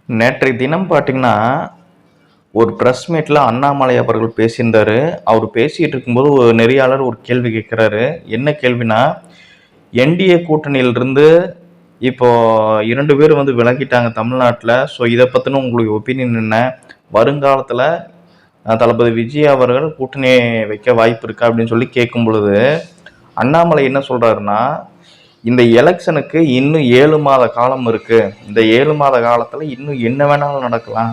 நேற்றைய தினம் பார்த்தீங்கன்னா, ஒரு பிரஸ் மீட்ல அண்ணாமலை அவர்கள் பேசியிருந்தாரு. அவரு பேசிட்டு இருக்கும்போது ஒரு நெறியாளர் ஒரு கேள்வி கேட்கிறாரு. என்ன கேள்வின்னா, என்டிஏ கூட்டணியிலிருந்து இப்போ 2 பேர் வந்து விலகிட்டாங்க தமிழ்நாட்ல. ஸோ இத பத்தின உங்களுடைய ஒப்பீனியன் என்ன? வருங்காலத்துல தளபதி விஜய் அவர்கள் கூட்டணி வைக்க வாய்ப்பு இருக்கா? அப்படின்னு சொல்லி கேட்கும் பொழுது, அண்ணாமலை என்ன சொல்றாருன்னா, இந்த எலக்ஷனுக்கு இன்னும் 7 மாத காலம் இருக்கு. இந்த 7 மாத காலத்துல இன்னும் என்ன வேணாலும் நடக்கலாம்.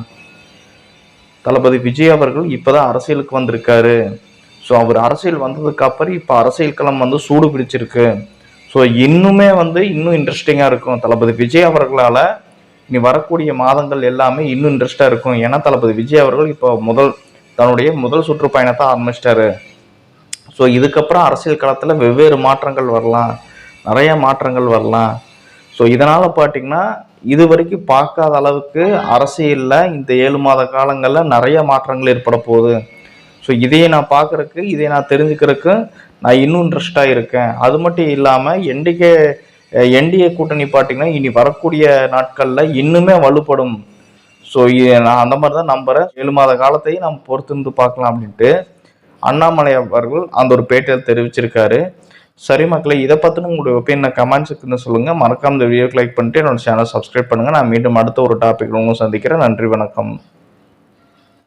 தளபதி விஜய் அவர்கள் இப்பதான் அரசியலுக்கு வந்திருக்காரு. ஸோ அவர் அரசியல் வந்ததுக்கு அப்புறம் இப்போ அரசியல் களம் வந்து சூடு பிடிச்சிருக்கு. ஸோ இன்னுமே வந்து இன்னும் இன்ட்ரெஸ்டிங்காக இருக்கும். தளபதி விஜய் அவர்களால் இனி வரக்கூடிய மாதங்கள் எல்லாமே இன்னும் இன்ட்ரெஸ்டாக இருக்கும். ஏன்னா தளபதி விஜய் அவர்கள் இப்போ தன்னுடைய முதல் சுற்றுப்பயணத்தை ஆரம்பிச்சிட்டாரு. ஸோ இதுக்கப்புறம் அரசியல் களத்தில் வெவ்வேறு மாற்றங்கள் வரலாம், நிறைய மாற்றங்கள் வரலாம். ஸோ இதனால் பார்த்தீங்கன்னா இது வரைக்கும் பார்க்காத அளவுக்கு அரசியலில் இந்த 7 மாத காலங்களில் நிறைய மாற்றங்கள் ஏற்பட போகுது. ஸோ இதையை நான் பார்க்குறக்கு, இதை நான் தெரிஞ்சுக்கிறதுக்கு நான் இன்னும் இன்ட்ரெஸ்டாக இருக்கேன். அது மட்டும் இல்லாமல் என்டிஏ கூட்டணி பார்த்தீங்கன்னா இனி வரக்கூடிய நாட்களில் இன்னுமே வலுப்படும். ஸோ நான் அந்த மாதிரி தான் நம்புகிறேன். 7 மாத காலத்தையும் நம்ம பொறுத்திருந்து பார்க்கலாம் அப்படின்ட்டு அண்ணாமலை அவர்கள் அந்த ஒரு பேட்டியில் தெரிவிச்சிருக்காரு. சரி மக்களே, இதை பற்றின உங்களுடைய ஒப்பீனியனை கமெண்ட் செக்ஷனில் சொல்லுங்கள். மறக்காம இந்த வீடியோக்கு லைக் பண்ணிட்டு என்னோட சேனல் சப்ஸ்கிரைப் பண்ணுங்கள். நான் மீண்டும் அடுத்த ஒரு டாபிக் உங்களை சந்திக்கிறேன். நன்றி, வணக்கம்.